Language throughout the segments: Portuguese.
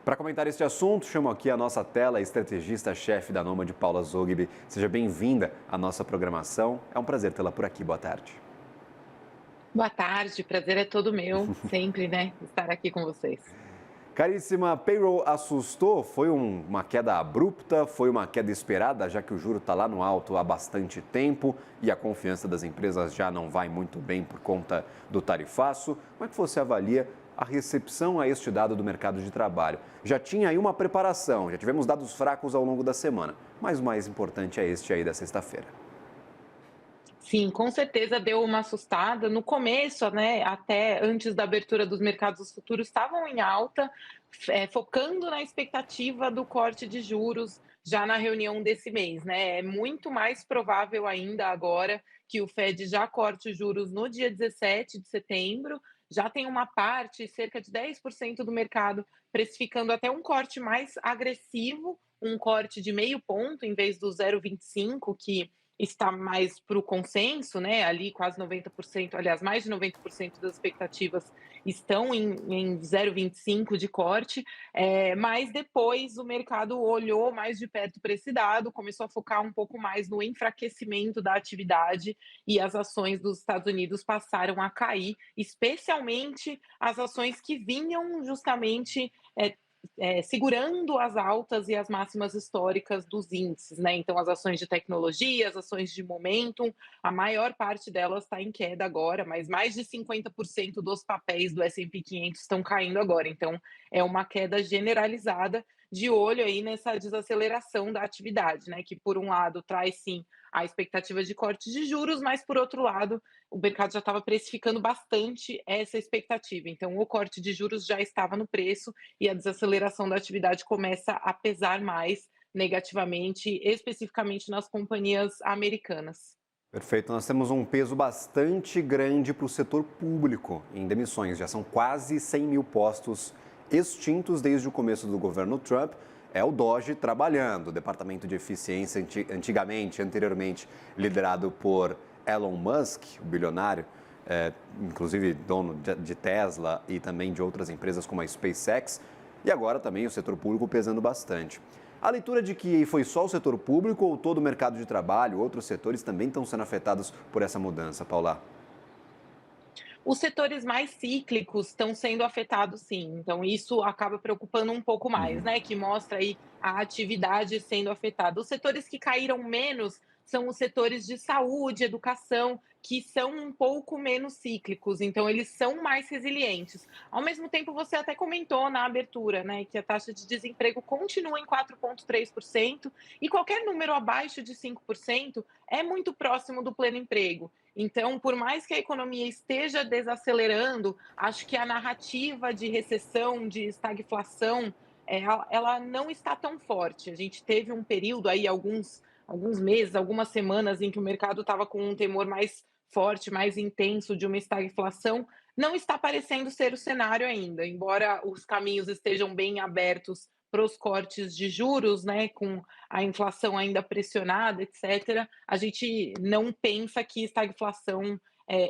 Para comentar este assunto, chamo aqui a nossa tela, a estrategista-chefe da Nômade, Paula Zogby. Seja bem-vinda à nossa programação. É um prazer tê-la por aqui. Boa tarde. Boa tarde, prazer é todo meu, sempre, né, estar aqui com vocês. Caríssima, payroll assustou? Foi uma queda abrupta? Foi uma queda esperada, já que o juro está lá no alto há bastante tempo e a confiança das empresas já não vai muito bem por conta do tarifaço? Como é que você avalia a recepção a este dado do mercado de trabalho? Já tinha aí uma preparação, já tivemos dados fracos ao longo da semana, mas o mais importante é este aí da sexta-feira. Sim, com certeza deu uma assustada. No começo, né, até antes da abertura dos mercados, os futuros estavam em alta, focando na expectativa do corte de juros já na reunião desse mês, né? É muito mais provável ainda agora que o Fed já corte os juros no dia 17 de setembro. Já tem uma parte, cerca de 10% do mercado, precificando até um corte mais agressivo, um corte de meio ponto em vez do 0,25, que está mais para o consenso, né? Ali quase 90%, aliás, mais de 90% das expectativas estão em 0,25 de corte, mas depois o mercado olhou mais de perto para esse dado, começou a focar um pouco mais no enfraquecimento da atividade e as ações dos Estados Unidos passaram a cair, especialmente as ações que vinham justamente segurando as altas e as máximas históricas dos índices, né? Então, as ações de tecnologia, as ações de momentum, a maior parte delas está em queda agora, mas mais de 50% dos papéis do S&P 500 estão caindo agora. Então, é uma queda generalizada, de olho aí nessa desaceleração da atividade, né? Que por um lado traz sim a expectativa de corte de juros, mas por outro lado o mercado já estava precificando bastante essa expectativa. Então, o corte de juros já estava no preço e a desaceleração da atividade começa a pesar mais negativamente, especificamente nas companhias americanas. Perfeito. Nós temos um peso bastante grande para o setor público em demissões. Já são quase 100 mil postos extintos desde o começo do governo Trump. É o DOGE trabalhando. O Departamento de Eficiência, anteriormente liderado por Elon Musk, o bilionário, inclusive dono de Tesla e também de outras empresas como a SpaceX. E agora também o setor público pesando bastante. A leitura de que foi só o setor público ou todo o mercado de trabalho, outros setores também estão sendo afetados por essa mudança, Paula? Os setores mais cíclicos estão sendo afetados sim, então isso acaba preocupando um pouco mais, Uhum. né, que mostra aí a atividade sendo afetada. Os setores que caíram menos são os setores de saúde, educação, que são um pouco menos cíclicos, então eles são mais resilientes. Ao mesmo tempo, você até comentou na abertura, né, que a taxa de desemprego continua em 4,3% e qualquer número abaixo de 5% é muito próximo do pleno emprego. Então, por mais que a economia esteja desacelerando, acho que a narrativa de recessão, de estagflação, ela não está tão forte. A gente teve um período aí, alguns meses, algumas semanas, em que o mercado estava com um temor mais forte, mais intenso de uma estagflação. Não está parecendo ser o cenário ainda, embora os caminhos estejam bem abertos para os cortes de juros, né, com a inflação ainda pressionada, etc., a gente não pensa que estagflação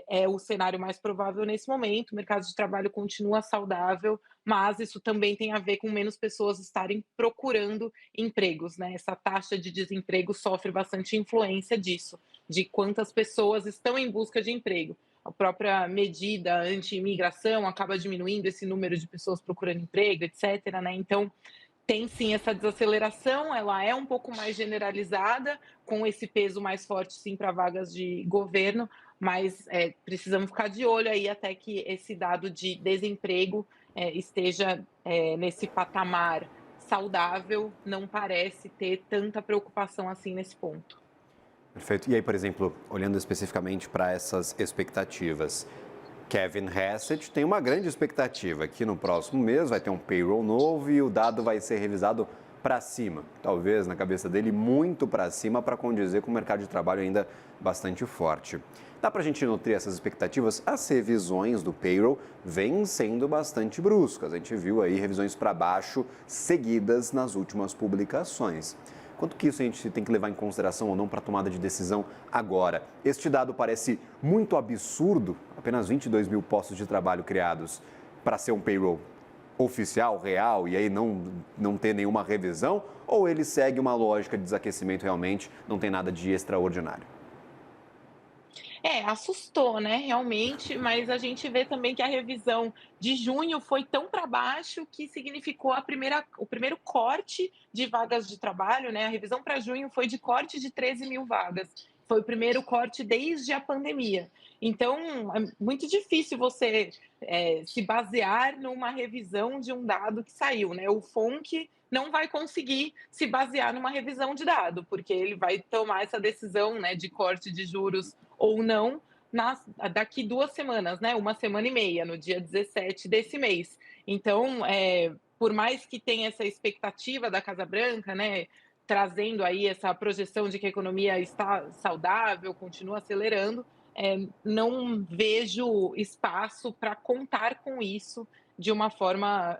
é o cenário mais provável nesse momento. O mercado de trabalho continua saudável, mas isso também tem a ver com menos pessoas estarem procurando empregos, né? Essa taxa de desemprego sofre bastante influência disso, de quantas pessoas estão em busca de emprego. A própria medida anti-imigração acaba diminuindo esse número de pessoas procurando emprego, etc., né? Então, tem sim essa desaceleração, ela é um pouco mais generalizada, com esse peso mais forte sim para vagas de governo, mas precisamos ficar de olho aí até que esse dado de desemprego esteja nesse patamar saudável, não parece ter tanta preocupação assim nesse ponto. Perfeito. E aí, por exemplo, olhando especificamente para essas expectativas, Kevin Hassett tem uma grande expectativa que no próximo mês vai ter um payroll novo e o dado vai ser revisado para cima. Talvez, na cabeça dele, muito para cima para condizer com o mercado de trabalho ainda bastante forte. Dá para a gente nutrir essas expectativas? As revisões do payroll vêm sendo bastante bruscas. A gente viu aí revisões para baixo seguidas nas últimas publicações. Quanto que isso a gente tem que levar em consideração ou não para a tomada de decisão agora? Este dado parece muito absurdo, apenas 22 mil postos de trabalho criados para ser um payroll. oficial, real, e aí não ter nenhuma revisão? Ou ele segue uma lógica de desaquecimento realmente, não tem nada de extraordinário? É, assustou, né, realmente, mas a gente vê também que a revisão de junho foi tão para baixo que significou o primeiro corte de vagas de trabalho, né, a revisão para junho foi de corte de 13 mil vagas, foi o primeiro corte desde a pandemia. Então, é muito difícil você se basear numa revisão de um dado que saiu, né, o FONC não vai conseguir se basear numa revisão de dado, porque ele vai tomar essa decisão, né, de corte de juros ou não daqui 2 semanas, né? 1 semana e meia, no dia 17 desse mês. Então, por mais que tenha essa expectativa da Casa Branca, né? Trazendo aí essa projeção de que a economia está saudável, continua acelerando, não vejo espaço para contar com isso de uma forma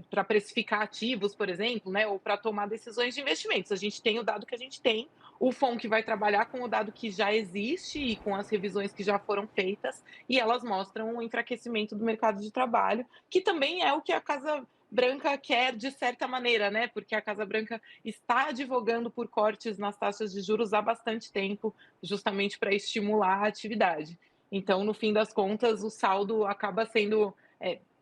para precificar ativos, por exemplo, né, ou para tomar decisões de investimentos. A gente tem o dado que a gente tem, o FONC vai trabalhar com o dado que já existe e com as revisões que já foram feitas, e elas mostram um enfraquecimento do mercado de trabalho, que também é o que a Casa Branca quer, de certa maneira, né? Porque a Casa Branca está advogando por cortes nas taxas de juros há bastante tempo, justamente para estimular a atividade. Então, no fim das contas, o saldo acaba sendo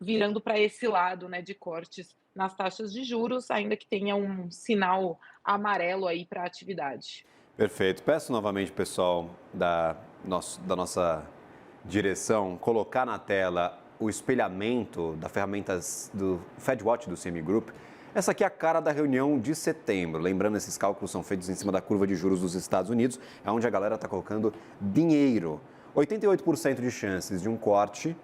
virando para esse lado, né, de cortes nas taxas de juros, ainda que tenha um sinal amarelo aí para a atividade. Perfeito. Peço novamente, pessoal, da nossa direção, colocar na tela o espelhamento da ferramentas do FedWatch do CME Group. Essa aqui é a cara da reunião de setembro. Lembrando, esses cálculos são feitos em cima da curva de juros dos Estados Unidos, é onde a galera está colocando dinheiro. 88% de chances de um corte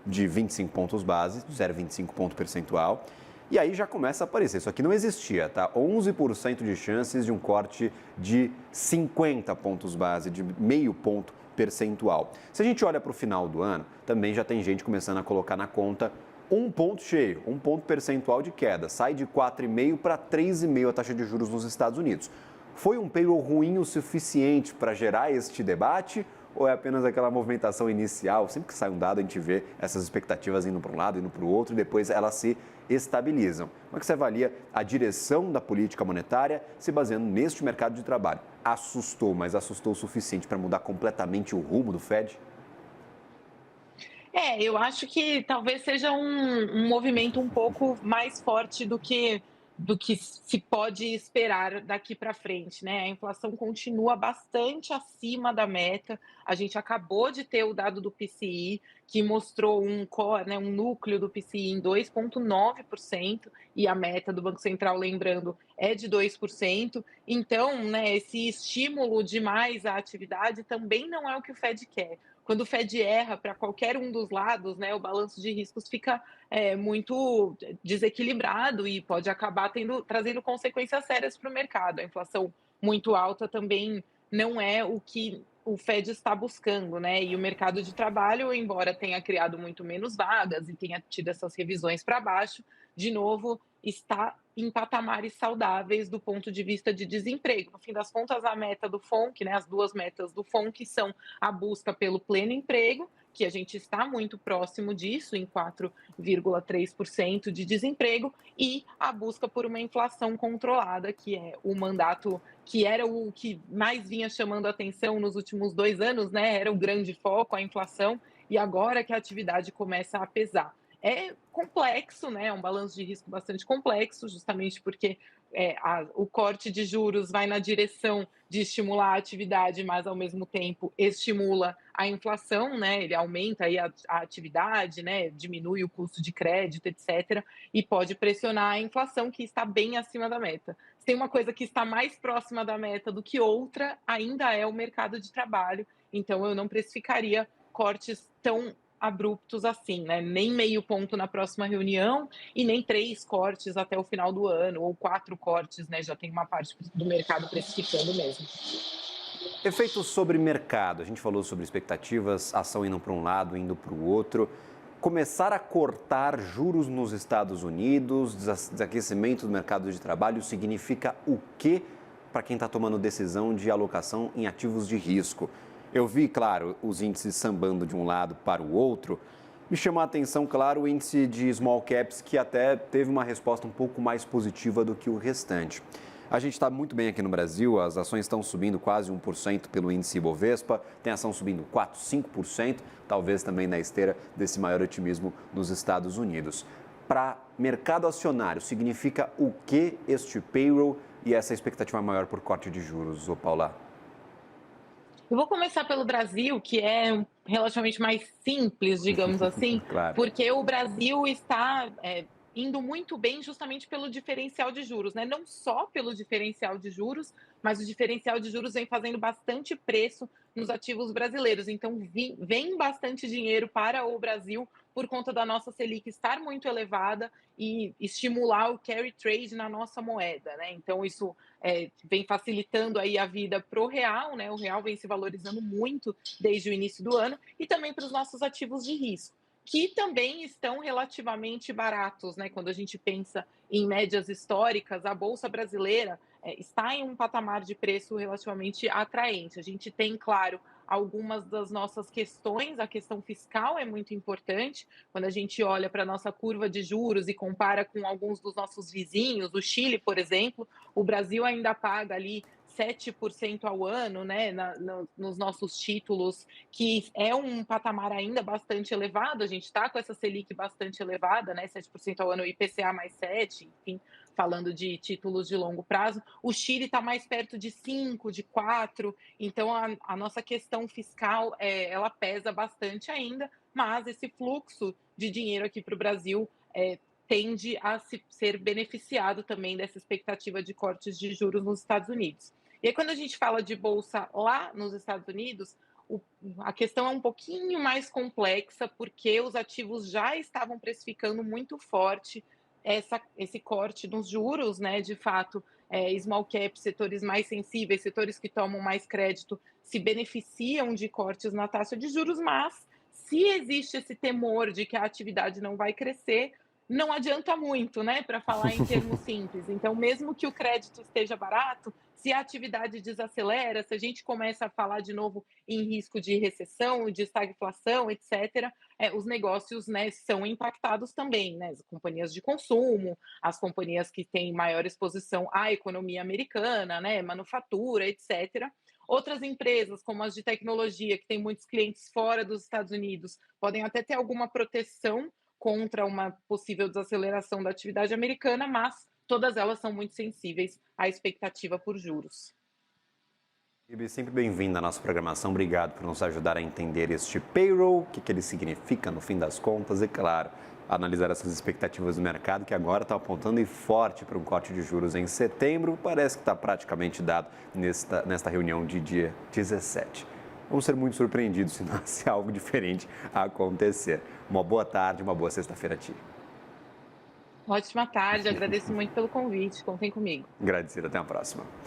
de 25 pontos base, 0,25 ponto percentual. E aí já começa a aparecer, isso aqui não existia, tá? 11% de chances de um corte de 50 pontos base, de meio ponto percentual. Se a gente olha para o final do ano, também já tem gente começando a colocar na conta um ponto cheio, um ponto percentual de queda. Sai de 4,5 para 3,5 a taxa de juros nos Estados Unidos. Foi um payroll ruim o suficiente para gerar este debate? Ou é apenas aquela movimentação inicial? Sempre que sai um dado, a gente vê essas expectativas indo para um lado, indo para o outro, e depois elas se estabilizam. Como é que você avalia a direção da política monetária se baseando neste mercado de trabalho? Assustou, mas assustou o suficiente para mudar completamente o rumo do Fed? Eu acho que talvez seja um movimento um pouco mais forte do que se pode esperar daqui para frente, né? A inflação continua bastante acima da meta. A gente acabou de ter o dado do PCI, que mostrou um core, né, um núcleo do PCI em 2,9%, e a meta do Banco Central, lembrando, é de 2%. Então, né, esse estímulo de mais à atividade também não é o que o Fed quer. Quando o Fed erra para qualquer um dos lados, né, o balanço de riscos fica muito desequilibrado e pode acabar trazendo consequências sérias para o mercado. A inflação muito alta também não é o que o Fed está buscando, né? E o mercado de trabalho, embora tenha criado muito menos vagas e tenha tido essas revisões para baixo, de novo está em patamares saudáveis do ponto de vista de desemprego. No fim das contas, a meta do FONC, né, as duas metas do FONC são a busca pelo pleno emprego, que a gente está muito próximo disso, em 4,3% de desemprego, e a busca por uma inflação controlada, que é o mandato que era o que mais vinha chamando a atenção nos últimos 2 anos, né? Era o grande foco, a inflação, e agora que a atividade começa a pesar. É complexo, né? É um balanço de risco bastante complexo, justamente porque o corte de juros vai na direção de estimular a atividade, mas ao mesmo tempo estimula a inflação, né? Ele aumenta aí a atividade, né? Diminui o custo de crédito, etc. E pode pressionar a inflação, que está bem acima da meta. Se tem uma coisa que está mais próxima da meta do que outra, ainda é o mercado de trabalho. Então, eu não precificaria cortes tão abruptos assim, né? Nem meio ponto na próxima reunião e nem 3 cortes até o final do ano, ou 4 cortes, né? Já tem uma parte do mercado precificando mesmo. Efeitos sobre mercado. A gente falou sobre expectativas, ação indo para um lado, indo para o outro. Começar a cortar juros nos Estados Unidos, desaquecimento do mercado de trabalho, significa o quê para quem está tomando decisão de alocação em ativos de risco? Eu vi, claro, os índices sambando de um lado para o outro, Me chamou a atenção, claro, o índice de small caps, que até teve uma resposta um pouco mais positiva do que o restante. A gente está muito bem aqui no Brasil, as ações estão subindo quase 1% pelo índice Ibovespa, tem ação subindo 4, 5%, talvez também na esteira desse maior otimismo nos Estados Unidos. Para mercado acionário, significa o que este payroll e essa expectativa maior por corte de juros, ô Paula? Eu vou começar pelo Brasil, que é relativamente mais simples, digamos assim, Claro. porque o Brasil está indo muito bem justamente pelo diferencial de juros, né? Não só pelo diferencial de juros, mas o diferencial de juros vem fazendo bastante preço nos ativos brasileiros. Então, vem bastante dinheiro para o Brasil por conta da nossa Selic estar muito elevada e estimular o carry trade na nossa moeda, né? Então, isso vem facilitando aí a vida para o real, né? O real vem se valorizando muito desde o início do ano e também para os nossos ativos de risco, que também estão relativamente baratos, né? Quando a gente pensa em médias históricas, a Bolsa Brasileira está em um patamar de preço relativamente atraente. A gente tem, claro, algumas das nossas questões, a questão fiscal é muito importante, quando a gente olha para a nossa curva de juros e compara com alguns dos nossos vizinhos, o Chile, por exemplo, o Brasil ainda paga ali 7% ao ano, né, nos nossos títulos, que é um patamar ainda bastante elevado. A gente está com essa Selic bastante elevada, né, 7% ao ano, IPCA mais 7, enfim, falando de títulos de longo prazo. O Chile está mais perto de 5, de 4, então a nossa questão fiscal ela pesa bastante ainda, mas esse fluxo de dinheiro aqui para o Brasil tende a ser beneficiado também dessa expectativa de cortes de juros nos Estados Unidos. E aí, quando a gente fala de bolsa lá nos Estados Unidos, a questão é um pouquinho mais complexa, porque os ativos já estavam precificando muito forte esse corte nos juros, né? De fato, small cap, setores mais sensíveis, setores que tomam mais crédito, se beneficiam de cortes na taxa de juros, mas se existe esse temor de que a atividade não vai crescer, não adianta muito, né, para falar em termos simples. Então, mesmo que o crédito esteja barato, se a atividade desacelera, se a gente começa a falar de novo em risco de recessão, de estagflação, etc., os negócios, né, são impactados também, né? As companhias de consumo, as companhias que têm maior exposição à economia americana, né, manufatura, etc. Outras empresas, como as de tecnologia, que têm muitos clientes fora dos Estados Unidos, podem até ter alguma proteção contra uma possível desaceleração da atividade americana, mas todas elas são muito sensíveis à expectativa por juros. Ibi, sempre bem-vindo à nossa programação. Obrigado por nos ajudar a entender este payroll, o que ele significa no fim das contas e, claro, analisar essas expectativas do mercado, que agora está apontando e forte para um corte de juros em setembro. Parece que está praticamente dado nesta reunião de dia 17. Vamos ser muito surpreendidos se nascer algo diferente a acontecer. Uma boa tarde, uma boa sexta-feira a ti. Ótima tarde, agradeço muito pelo convite, contem comigo. Agradecido, até a próxima.